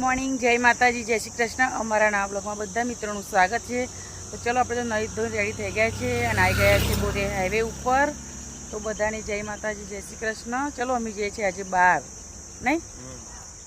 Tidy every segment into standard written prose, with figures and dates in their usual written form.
Morning, જય માતાજી, જય શ્રી કૃષ્ણ। અમારા નવા બ્લોગમાં બધા મિત્રોનું સ્વાગત છે। તો ચલો આપણે તો નવી ધોઈ રેડી થઈ ગયા છે અને આવી ગયા છે બોરે હાઈવે ઉપર। તો બધાને જય માતાજી, જય શ્રી કૃષ્ણ। ચલો અમે જઈએ છીએ આજે બહાર, નહીં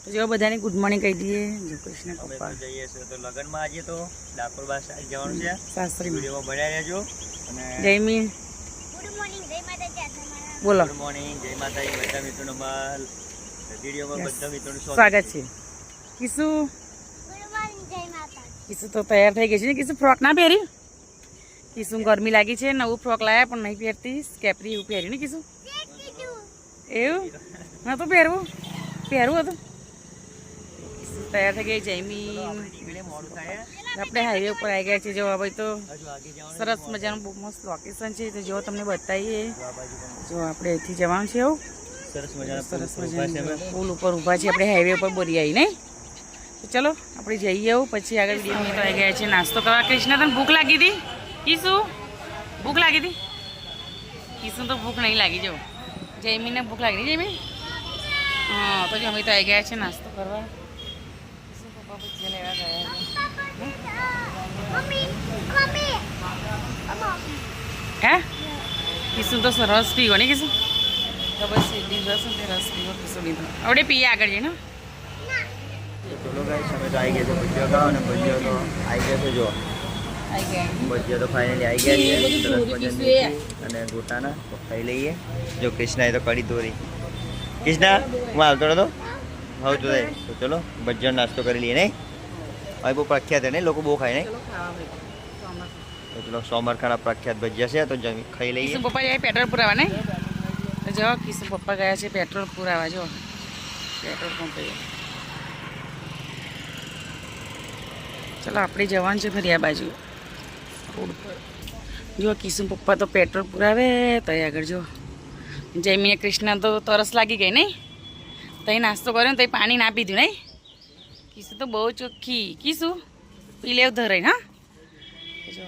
તો જો બધાને ગુડ મોર્નિંગ કહી દઈએ। જય કૃષ્ણ પપ્પા જઈએ છે તો લગનમાં આજે તો ડાકોર બાસ જવાનું છે, સાસરી વિડીયોમાં બન્યા રહેજો। અને જયમીન ગુડ મોર્નિંગ, જય માતાજી। બોલો। ગુડ મોર્નિંગ, જય માતાજી। બધા મિત્રોનું વિડીયોમાં બધા મિત્રોનું સ્વાગત છે। કિસુ ગુડ મોર્નિંગ, જય માતાજી। કિસુ તો તૈયાર થઈ ગઈ છે ને? કિસુ ફ્રોક ના પહેરી? કિસુ ગરમી લાગી છે, નવું ફ્રોક લાયા પણ નહીં પહેરતી, કેપરી એવું પહેર્યું ને કિસુ? એવું ના તો પહેરવું હતું। કિસુ તૈયાર થઈ ગઈ। જયમીન આપણે હાઈવે ઉપર આવી ગયા છે। જો ભાઈ તો સરસ મજાનું બહુ મસ્ત લોકેશન છે, તો જો તમને બતાવીએ। જો આપણે અહીંથી જવાનું છે, એવું સરસ મજાનું પુલ ઉપર ઊભા છે આપણે હાઈવે ઉપર બોરી આવી નહીં। તો ચલો આપણે જઈએ આવું, પછી આગળ વિડીયોમાં તો આવી ગયા છે નાસ્તો કરવા। કૃષ્ણ તને ભૂખ લાગી હતી? કિસુ ભૂખ લાગી હતી? કિસુ તો ભૂખ નહીં લાગી। જો જયમીને ભૂખ લાગી હતી। જયમીન હા, તો જો અમે તો આવી ગયા છે નાસ્તો કરવા। કિસુ પપ્પા ભજીયા લેવા ગયા છે। હે કિસુ તો રસ પીવો ને? કિસુ તો બસ એટલી રસ ને રસ પીવો। કિસુ લીધો આપણે પીએ આગળ જઈને। ચલો ગાઈસ, અમે તો આવી ગયા છે ભજીયા ખાવા, અને ભજીયા તો આવી ગયા છે। જો આવી ગયા ભજીયા તો ફાઇનલી આવી ગયા છે, સરસ મજાની અને ગોટાના તો ખાઈ લઈએ। જો કૃષ્ણાએ તો કડી દોરી। કૃષ્ણા હું આવતો નતો હવે તો ચલો ભજીયાનો નાસ્તો કરી લઈએ નહીં? હવે બહુ પ્રખ્યાત છે નહીં, લોકો બહુ ખાય નહીં? તો ચલો સોમરખાના પ્રખ્યાત ભજીયા છે, તો ખાઈ લઈએ। કિસુ પપ્પા જાય પેટ્રોલ પુરાવા નહીં? તો જો કિસુ પપ્પા ગયા છે પેટ્રોલ પુરાવા। જો પેટ્રોલ પંપે ચલો આપણે જવાનું છે ફરી આ બાજુ રોડ પર। જો કિસુ પપ્પા તો પેટ્રોલ પુરાવે તો આગળ જો જયમીને કૃષ્ણ તો તરસ લાગી ગઈ નહીં? તઈ નાસ્તો કર્યો ને તઈ પાણી ના પીધું નહીં? કિસુ તો બહુ ચોખ્ખી। કિસુ પી લેવ ધરાઈ। હા જો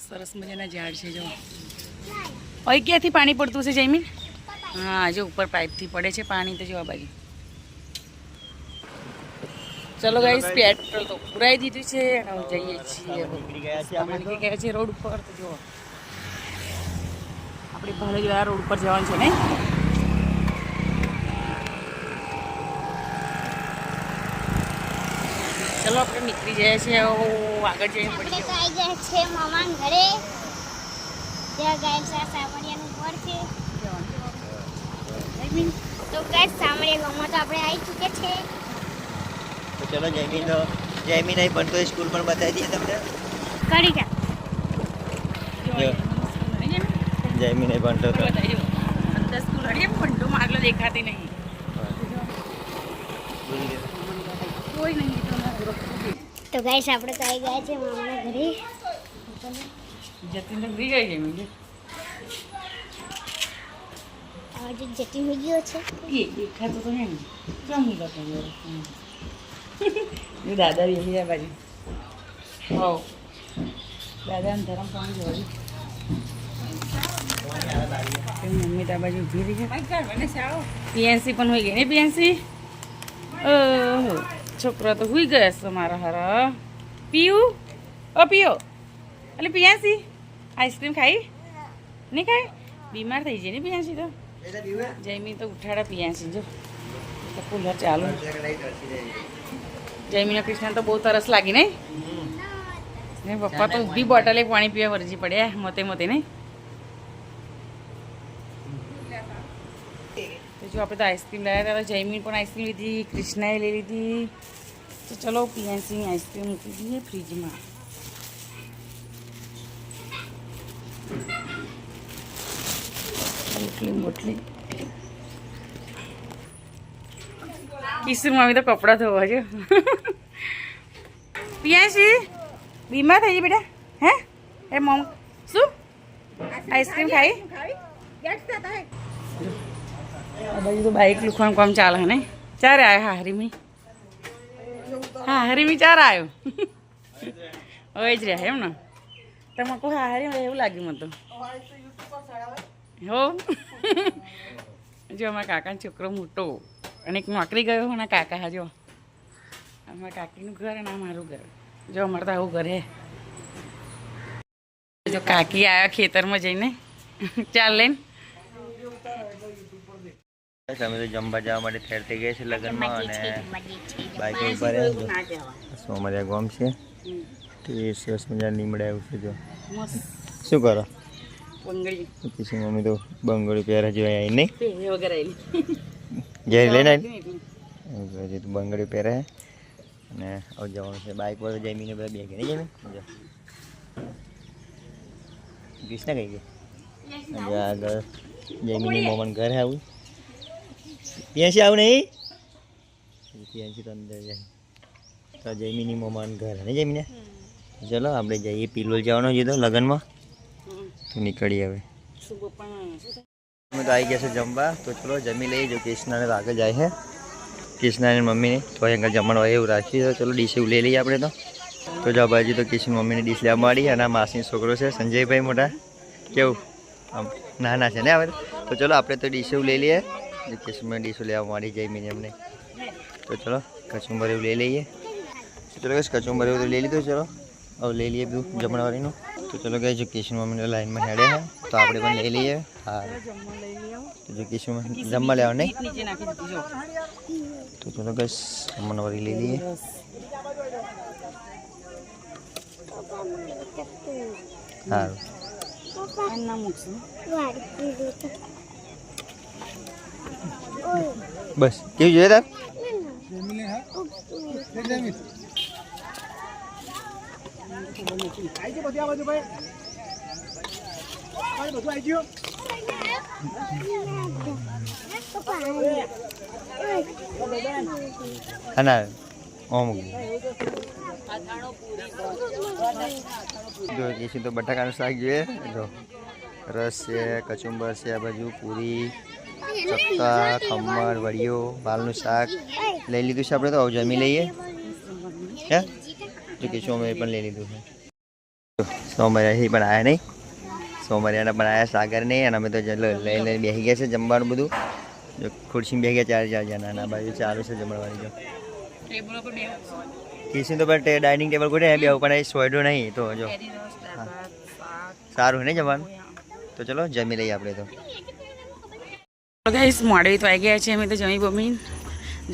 સરસ મજાના ઝાડ છે। જો અહીં ક્યાંથી પાણી પડતું છે જયમીન? હા જો ઉપર પાઇપથી પડે છે પાણી। તો જો આ બાજુ ચલો ગાઈસ, પેટ્રોલ તો પુરાઈ દીધું છે અને જઈએ છીએ નીકળી ગયા છે રોડ ઉપર। તો જો આપણે ભાલેજવાળા રોડ ઉપર જવાનું છે નહીં? ચલો આપણે નીકળી જાય છે આગળ જઈને આપણે તો આવી ગયા છે મામા ઘરે, ત્યાં ગાય સામડિયાનું ઘર છે। તો ગાય સામડિયા ગામમાં તો આપણે આવી ચૂક્યા છે। તો ચલો જયમીન અહીં ભણતો સ્કૂલ પણ બતાવી દઈએ તમને। કરી જા જયમીન અહીં ભણતો હતો। સ્કૂલ હડીએ પણ આગળ દેખાતી નહીં, કોઈ નહીં। તો ગાઈસ આપણે તો આવી ગયા છે મામાના ઘરે। જતીન તો ભૂલી ગઈ છે મને આજે જતી હોઈ ગયો છે। એ દેખાતો તો નહીં જમું તો દાદા બેસી જાય બાજુ। હો દાદાને ધરમ પાણી જોડી મમ્મી ત્યાં બાજુ ઊભી રહી છે। પીએનસી પણ હોઈ ગઈ ને? પીએનસી ઓહો છોકરો તો હોઈ ગયા છે મારા હારા। પીયું ઓ પીયો એટલે પીએનસી આઈસ્ક્રીમ ખાઈ નહીં? ખાઈ બીમાર થઈ જાય ને પીએનસી તો? જયમીન તો ઉઠાડા પીએનસી। જો તો કુલર ચાલુ। જયમીન કૃષ્ણ તો બહુ તરસ લાગી નહીં? ને પપ્પા તો ઊભી બોટલે પાણી પીવા વરજી પડ્યા મોતે મોતે નહીં? તો જો આપણે તો આઈસ્ક્રીમ લાવ્યા હતા, જયમીન પણ આઈસ્ક્રીમ લીધી, કૃષ્ણાએ લઈ લીધી। તો ચલો પીએનસીની આઈસ્ક્રીમ મૂકી દઈએ ફ્રીજમાં। બોટલી કિશોર મમ્મી તો કપડાં ધોવા છે। પિયાસી બીમાર થઈ ગઈ બેટા? હે એ મમ શું આઈસ્ક્રીમ ખાઈ? આ બાજુ તો બાઈક લુખવાનું કામ ચાલે હે નહીં? ચારે આવ્યો? હા હરીમી, હા હરીમી ચાર આવ્યો હવે જ રહ્યા એમ ને? તમે કહો હા હરીમી એવું લાગ્યું મને તો। હો જો અમારા કાકાનો છોકરો મોટો અને એક નોકરી ગયો અને કાકા જો અમારા કાકીનું ઘર અને આ મારું ઘર. જો અમારે તો આવું ઘર હે. જો કાકી આવ્યા ખેતરમાં જઈને ચાલ લઈને. અમે તો જમવા જવા માટે તૈયાર થઈ ગયા છે લગ્નમાં અને બાઈક ઉપર સોમરિયા ગામ છે તે સરસ મજા નીમડે આવ્યું છે. જો શું કરો પછી મમ્મી તો બંગડી પહેરે જો અહીં નહીં ઘેર લઈને આવી તો બંગડી પહેરે અને હવે જવાનું છે બાઈક પર જમીને બધા બે ગયા નહીં જમી. કૃષ્ણ કઈ ગઈ આગળ જમીને મોમન ઘરે આવું પિયાસી આવું નહીં પિયાસી તો અંદર જાય તો જમીની મોમાન ઘર ને જમીને ચલો આપણે જઈએ પિલોલ જવાનો છે તો લગ્નમાં તો નીકળીએ હવે. અમે તો આવી ગયા છે જમવા તો ચલો જમી લઈએ. જો કૃષ્ણાને તો આગળ જાય છે કૃષ્ણાને મમ્મીને તો આગળ જમવાનું હોય એવું રાખી તો ચલો ડીશ એવું લઈ લઈએ આપણે તો જો બાજુ તો કૃષ્ણ મમ્મીને ડીશ લેવા માંડી અને આ માસીનો છોકરો છે સંજયભાઈ મોટા કેવું આમ નાના છે ને હવે તો ચલો આપણે તો ડીશ એવું લઈ લઈએ. કૃષ્ણ ડીશો લેવા માંડી જમીને એમને તો ચલો કચુંબર એવું લઈ લઈએ. ચલો કઈ કચુંબર એવું તો લઈ લીધું. ચલો હવે લઈ લઈએ બધું જમણવારીનું તો ચલો કઈ જો કૃષ્ણ મમ્મીને લાઈનમાં હેડે છે તો આપણે પણ લઈ લઈએ. હા તો જો કૃષ્ણ જમવા લેવા નહીં તો ચલો કઈ જમણવારી લઈ લઈએ. સારું બસ કેવું જોઈએ તાર ના ઓમ જો કીશું તો બટાકાનું શાક જોઈએ. જો રસ છે કચુંબર છે આ બાજુ પૂરી ચક્કા ખમણ વડીઓ વાલનું શાક લઈ લીધું છે આપણે તો જમી લઈએ. હે જો કે સોમવારે પણ લઈ લીધું છે. સોમવારે પણ આવ્યા નહીં સોમવારિયાના પણ આવ્યા સાગર નહીં અને અમે તો લઈને બેસી ગયા છે જમવાનું બધું. જો ખુરશીમાં બેસી ગયા 4 જણા અને આ બાજુ ચાલુ છે જમણવાની. જો કિશન તો પણ ડાઇનિંગ ટેબલ કોઈ બે પણ એ સોયડો નહીં તો જો સારું નહીં જમવાનું તો ચલો જમી લઈએ આપણે તો. ગાઈસ મોડવી તો આવી ગયા છે અમે તો જમી બમી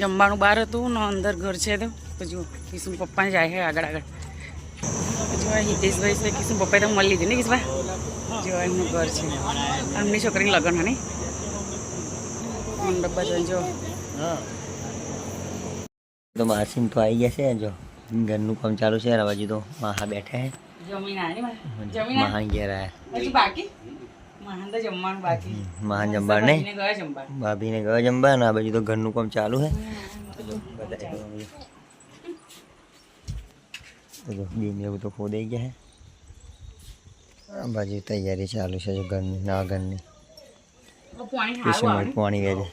જમવાનું બહાર હતું ને અંદર ઘર છે તો જો કિશન પપ્પાને જાય છે આગળ આગળ જો હિતેશભાઈ છે કિશન પપ્પાએ તો મળી લીધી ને કિશભાઈ જો એમનું ઘર છે એમની છોકરીની લગ્ન હા નહીં મંડપ બધું જો તો માસીન તો આવી ગયા છે. જો ઘરનું કામ ચાલુ છે અને બાજુ તો મહા બેઠા છે મહાન ઘેર આવ્યા બાકી જમવાનું બાકી મહાન જમવા નહીં ભાભીને ગયો જમવા અને આ બાજુ તો ઘરનું કામ ચાલુ છે. બીને એવું તો ખોદાઈ ગયા છે આ બાજુ તૈયારી ચાલુ છે જો ઘરની ના ઘરની પાણી વેચે.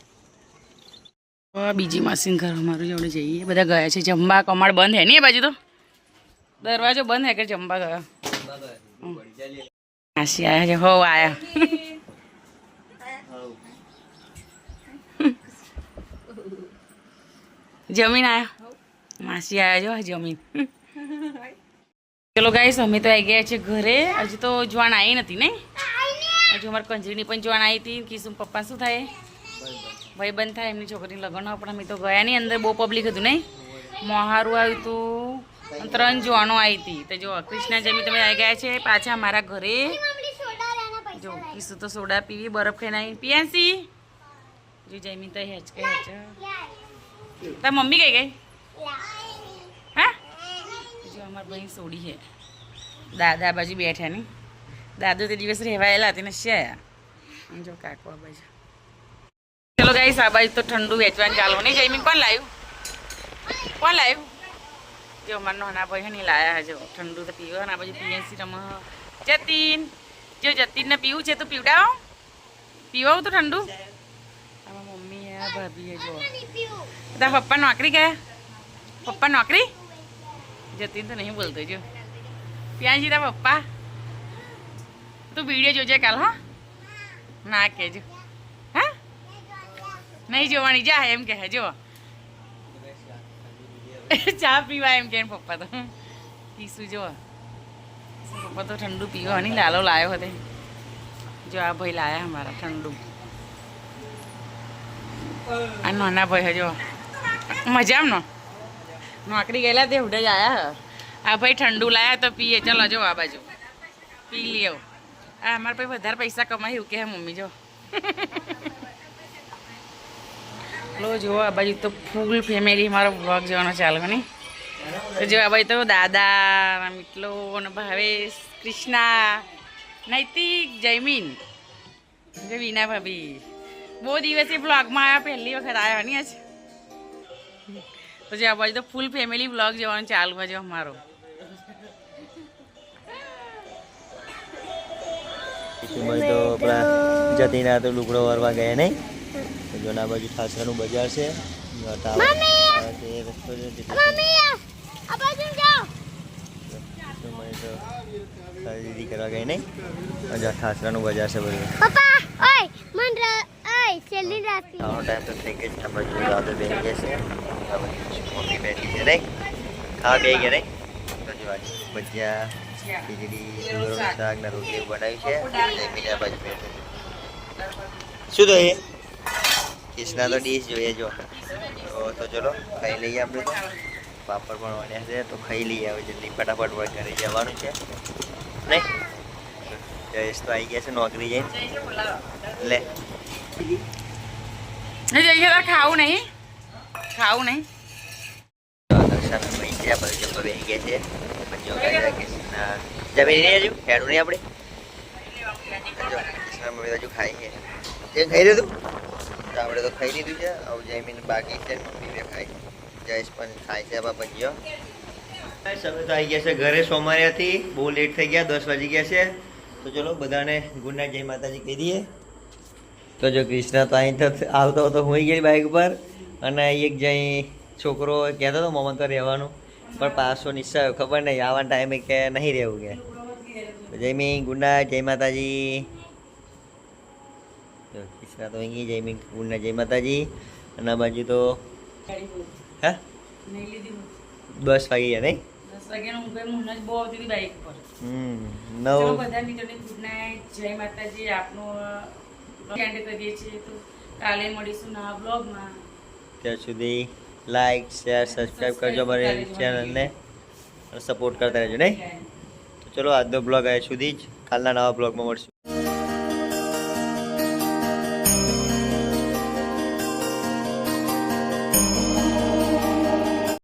બીજી માસીન ઘર અમારું જોડે જઈએ બધા ગયા છે જમવા. કમાડ બંધ હે નહીં એ બાજુ તો દરવાજો બંધ હે કે જમવા ગયા માસી આયા છે હો આયા જમીન આયા માસી આયા જો જમીન. ચલો ગાઈસ અમે તો આવી ગયા છે ઘરે. હજુ તો જોવાન આવી નથી નહીં હજુ અમારે કંજરીની પણ જોવાન આવી હતી. કિસુમ પપ્પા શું થાય ભાઈ બંધ થાય એમની છોકરીની લગ્ન પણ અમે તો ગયા નહીં. અંદર બહુ પબ્લિક હતું નહીં મોહારું આવ્યું હતું 3 જોવાનો આવી હતી. તો જો કૃષ્ણા જમી તમે આવી ગયા છે પાછા મારા ઘરે. જો કિસુ તો સોડા પીવી બરફ ખાઈને આવી પિયાસી જો જમી તો હેચ કે હેચ તાર મમ્મી કઈ ગઈ હા જો અમારા ભાઈ સોડી છે દાદા બાજુ બેઠા નહીં દાદો તે દિવસ રહેવાયેલા તેને શ્યા જો કાકો આ બાજુ. ચલો ગાઈસ આ બાજુ તો ઠંડુ વેચવાનું ચાલુ નહીં જમીન કોણ લાવ્યું જો અમારા નાના ભાઈ નહીં લાયા જો ઠંડુ તો પીવો ને આ બાજુ પીએસી રમ જતીન જો જતીનને પીવું છે તો પીવડાવો પીવાવું તો ઠંડુ. આમાં મમ્મી હે ભાભી હે જો તારા પપ્પા નોકરી ગયા પપ્પા નોકરી જતીન તો નહીં બોલતો જો પ્યાંજી તારા પપ્પા તું વિડીયો જોજે કાલ હા ના કહેજો હા નહીં જોવાની જા એમ કહે જો ચા પીવા એમ કે પપ્પા તો પીશું જો પપ્પા તો ઠંડુ પીવા નહીં લાલો લાયો હતો જો આ ભાઈ લાયા અમારા ઠંડુ આ નાના ભાઈ હજો મજામાં નો નોકરી ગયેલા તે ઉડે જ આયા આ ભાઈ ઠંડુ લાયા તો પીએ ચાલો જો આ બાજુ પી લ્યો આ અમારા ભાઈ વધારે પૈસા કમાય એવું કે મમ્મી જો લો જો આ બાજુ તો ફૂલ ફેમિલી મારો બ્લોગ જોવાનો ચાલુ નહીં તો જો આ બાજુ તો દાદા મિટલો અને ભાવેશ કૃષ્ણા નૈતિક જયમીન જો વિના ભાભી બહુ દિવસથી બ્લોગમાં આવ્યા પહેલી વખત આવ્યા નહીં આજ તો જો આ બાજુ તો ફૂલ ફેમિલી બ્લોગ જોવાનું ચાલુ હોય જો અમારો તો પેલા જતીના તો લુગડો વારવા ગયા નહીં જો ના બાજુ ઠાસરાનું બજાર છે રસ્તો ખરીદી કરવા ગઈ નહીં ઠાસરાનું બજાર છે બધું ખાવાનો ટાઈમ તો થઈ ગયો છે બાજુ દાદા બેસી ગયા છે મમ્મી બેઠી છે નહીં ખાવા બે ગયા નહીં તો જો આજે ભજીયા ખીચડી શાક ને રોટલી બનાવી છે મીઠા બાજુ બેઠે શું તો એ કિસના તો ડીશ જોઈએ જો તો ચલો ખાઈ લઈએ આપણે તો પાપડ પણ બન્યા છે તો ખાઈ લઈએ હવે જલ્દી ફટાફટ ઘરે જવાનું છે નહીં જયેશ તો આવી ગયા છે નોકરી જઈને લે ખાવું નહીં દર્શન ભાઈ છે આપણે જમવા બેસી ગયા છે કિસના જમી નહીં હજુ હેડું નહીં આપણે કિસના મમ્મી હજુ ખાઈ છે તે ખાઈ લીધું તો આપણે તો ખાઈ લીધું છે હવે જમીન બાકી છે મમ્મી ખાઈ જયેશ પણ ખાય છે ભજીયો સમય તો આવી ગયા છે ઘરે સોમવારેથી બહુ લેટ થઈ ગયા 10 વાગી ગયા છે તો ચલો બધાને ગુડ નાઇટ જય માતાજી કહી દઈએ તો જો કૃષ્ણ તો અહીં તો આવતો હતો હોઈ ગઈ બાઇક ઉપર અને એક જઈ છોકરો કહેતો હતો મોમન તો રહેવાનું પણ પાછો નિશ્ચય ખબર નહીં આવવાના ટાઈમે કે નહીં રહેવું કે જય મી ગુડ નાઇટ જય માતાજી કૃષ્ણ તો અહીં જય મી ગુડ નાઇટ જય માતાજી અને આ બાજુ તો હા 10 વાગી ગયા નહીં 10 વાગ્યાનો ઊંઘ જ બહુ આવતી હતી બાઈક પર 9 બધા મિત્રોને ગુડ નાઇટ જય માતાજી આપનું એન્ડ કરીએ છીએ તો કાલે મળીશું નવા બ્લોગમાં ત્યાં સુધી લાઈક શેર સબસ્ક્રાઈબ કરજો મારી ચેનલને અને સપોર્ટ કરતા રહેજો નહીં તો ચલો આજનો બ્લોગ અહીંયા સુધી જ કાલના નવા બ્લોગમાં મળશું